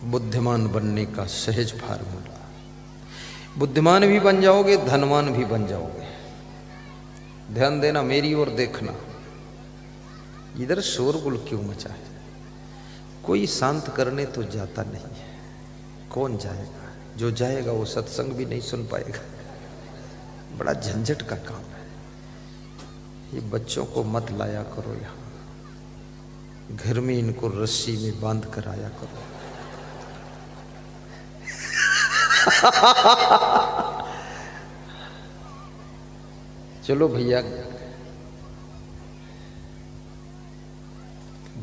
बुद्धिमान बनने का सहज फार्मूला। बुद्धिमान भी बन जाओगे, धनवान भी बन जाओगे। ध्यान देना, मेरी ओर देखना। इधर शोरगुल क्यों मचा है? कोई शांत करने तो जाता नहीं है। कौन जाएगा? जो जाएगा वो सत्संग भी नहीं सुन पाएगा। बड़ा झंझट का काम है। ये बच्चों को मत लाया करो यहाँ, घर में इनको रस्सी में बांध कर आया करो। चलो भैया,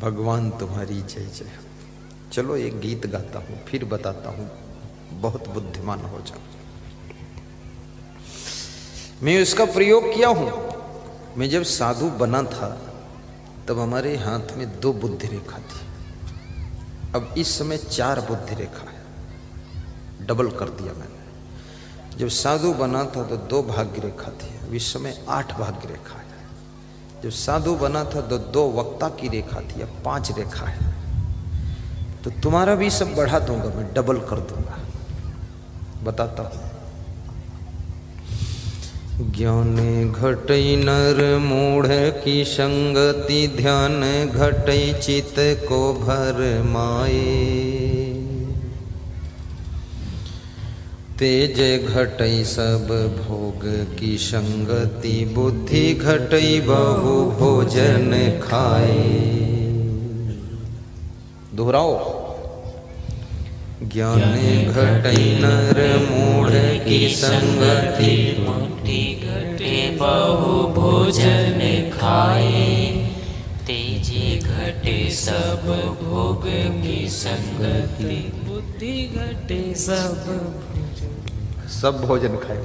भगवान तुम्हारी जय जय। चलो एक गीत गाता हूं, फिर बताता हूं, बहुत बुद्धिमान हो जाओ। मैं इसका प्रयोग किया हूं। मैं जब साधु बना था तब हमारे हाथ में 2 बुद्धि रेखा थी। अब इस समय 4 बुद्धि रेखा है, डबल कर दिया मैंने। जब साधु बना था तो 2 भाग्य रेखा थी, अब इस समय 8 भाग्य रेखा है। जब साधु बना था तो 2 वक्ता की रेखा थी, अब 5 रेखा है। तो तुम्हारा भी सब बढ़ा दूंगा मैं, डबल कर दूंगा। बताता हूं। ज्ञान घटई नर मूढ़ की संगति, ध्यान घटई चित को भर माए। तेज घटई सब भोग की संगति, बुद्धि घटई बहु भोजन खाए। दोहराओ। ज्ञान घटई नर मूढ़ की संगति, बुद्धि घटे बहु भोजन खाए। तेज घटे सब भोग की संगति, बुद्धि घटे सब भोजन खाए।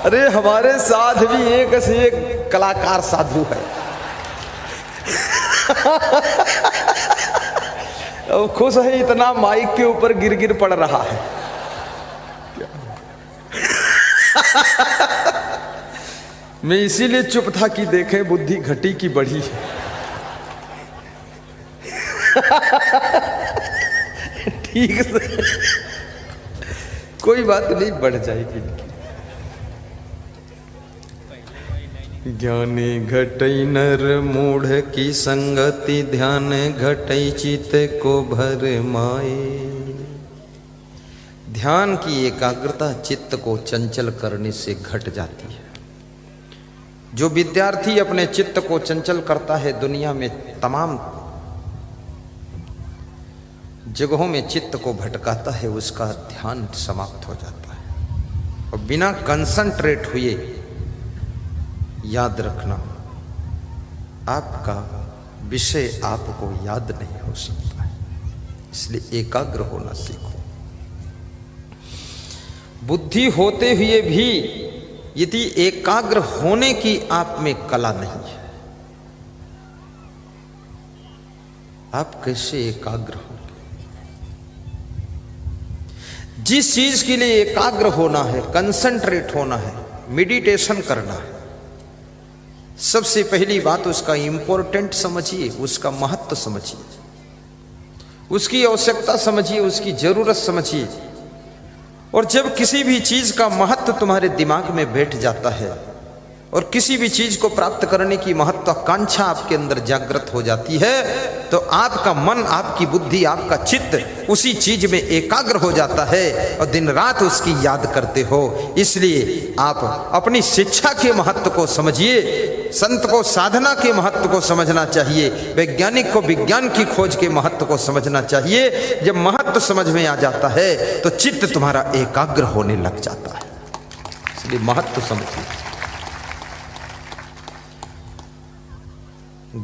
अरे हमारे साथ भी एक से एक कलाकार साधु है। अब खुश है इतना, माइक के ऊपर गिर गिर पड़ रहा है। मैं इसीलिए चुप था कि देखें बुद्धि घटी की बढ़ी है। ठीक से कोई बात नहीं, बढ़ जाएगी। ज्ञानी घटई नर मूढ़ की संगति, ध्यान घटई चित को भर माए। ध्यान की एकाग्रता चित्त को चंचल करने से घट जाती है। जो विद्यार्थी अपने चित्त को चंचल करता है, दुनिया में तमाम जगहों में चित्त को भटकाता है, उसका ध्यान समाप्त हो जाता है। और बिना कंसंट्रेट हुए, याद रखना, आपका विषय आपको याद नहीं हो सकता है। इसलिए एकाग्र होना सीखो। बुद्धि होते हुए भी यदि एकाग्र होने की आप में कला नहीं है, आप कैसे एकाग्र होंगे? जिस चीज के लिए एकाग्र होना है, कंसंट्रेट होना है, मेडिटेशन करना है, सबसे पहली बात उसका इंपॉर्टेंट समझिए, उसका महत्व समझिए, उसकी आवश्यकता समझिए, उसकी जरूरत समझिए। और जब किसी भी चीज का महत्व तुम्हारे दिमाग में बैठ जाता है और किसी भी चीज को प्राप्त करने की महत्वाकांक्षा आपके अंदर जागृत हो जाती है, तो आपका मन, आपकी बुद्धि, आपका चित्त उसी चीज में एकाग्र हो जाता है और दिन रात उसकी याद करते हो। इसलिए आप अपनी शिक्षा के महत्व को समझिए, संत को साधना के महत्व को समझना चाहिए, वैज्ञानिक को विज्ञान की खोज के महत्व को समझना चाहिए। जब महत्व समझ में आ जाता है तो चित्त तुम्हारा एकाग्र होने लग जाता है। इसलिए महत्व समझिए।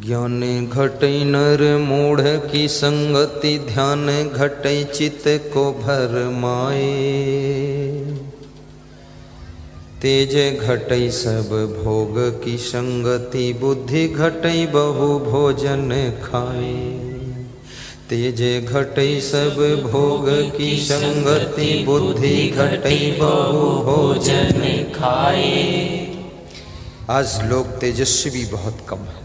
ज्ञान घटई नर मूढ़ की संगति, ध्यान घटई चित को भर माए। तेज घटई सब भोग की संगति, बुद्धि घटई बहु भोजन खाए। तेज घटई सब भोग की संगति, बुद्धि घटई बहु भोजन खाए। आज लोग तेजस्वी बहुत कम है।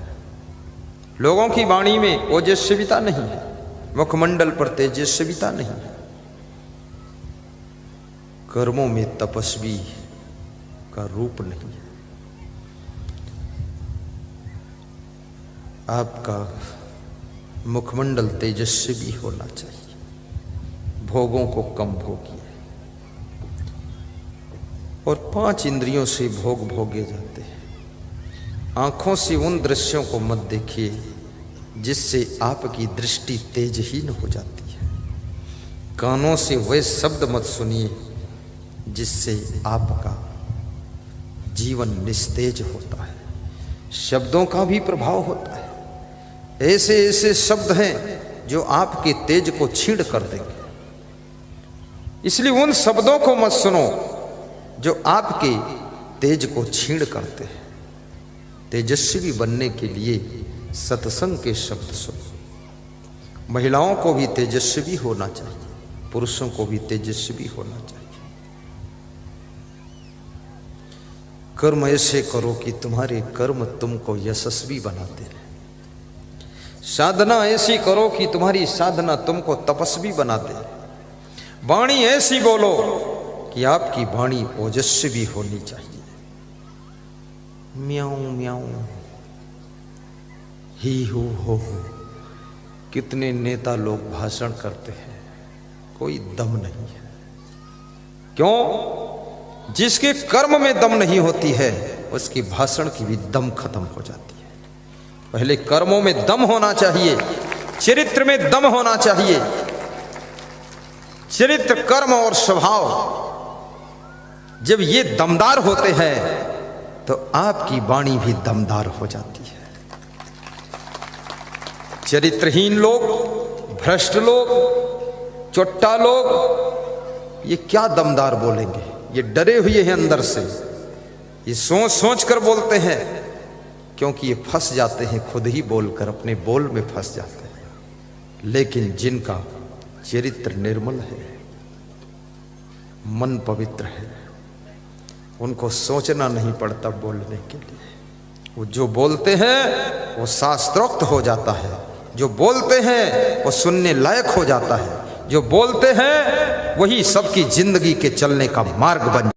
लोगों की वाणी में ओजस्विता नहीं है, मुखमंडल पर तेजस्विता नहीं है, कर्मों में तपस्वी का रूप नहीं है। आपका मुखमंडल तेजस्वी होना चाहिए, भोगों को कम भोगिए, और 5 इंद्रियों से भोग भोगे जाते हैं। आंखों से उन दृश्यों को मत देखिए जिससे आपकी दृष्टि तेजहीन हो जाती है। कानों से वे शब्द मत सुनिए जिससे आपका जीवन निस्तेज होता है। शब्दों का भी प्रभाव होता है। ऐसे ऐसे शब्द हैं जो आपके तेज को छीण कर देंगे, इसलिए उन शब्दों को मत सुनो जो आपके तेज को छीण करते हैं। तेजस्वी बनने के लिए सत्संग के शब्द सुनो। महिलाओं को भी तेजस्वी होना चाहिए, पुरुषों को भी तेजस्वी होना चाहिए। कर्म ऐसे करो कि तुम्हारे कर्म तुमको यशस्वी बनाते हैं। साधना ऐसी करो कि तुम्हारी साधना तुमको तपस्वी बना दे। वाणी ऐसी बोलो कि आपकी वाणी ओजस्वी होनी चाहिए। म्याऊं म्याऊं ही हो कितने नेता लोग भाषण करते हैं, कोई दम नहीं है। क्यों? जिसके कर्म में दम नहीं होती है उसकी भाषण की भी दम खत्म हो जाती है। पहले कर्मों में दम होना चाहिए, चरित्र में दम होना चाहिए। चरित्र, कर्म और स्वभाव जब ये दमदार होते हैं तो आपकी वाणी भी दमदार हो जाती है। चरित्रहीन लोग, भ्रष्ट लोग, चोट्टा लोग ये क्या दमदार बोलेंगे? ये डरे हुए हैं अंदर से, ये सोच सोच कर बोलते हैं, क्योंकि ये फंस जाते हैं खुद ही बोलकर, अपने बोल में फंस जाते हैं। लेकिन जिनका चरित्र निर्मल है, मन पवित्र है, उनको सोचना नहीं पड़ता बोलने के लिए। वो जो बोलते हैं वो शास्त्रोक्त हो जाता है, जो बोलते हैं वो सुनने लायक हो जाता है, जो बोलते हैं वही सबकी जिंदगी के चलने का मार्ग बन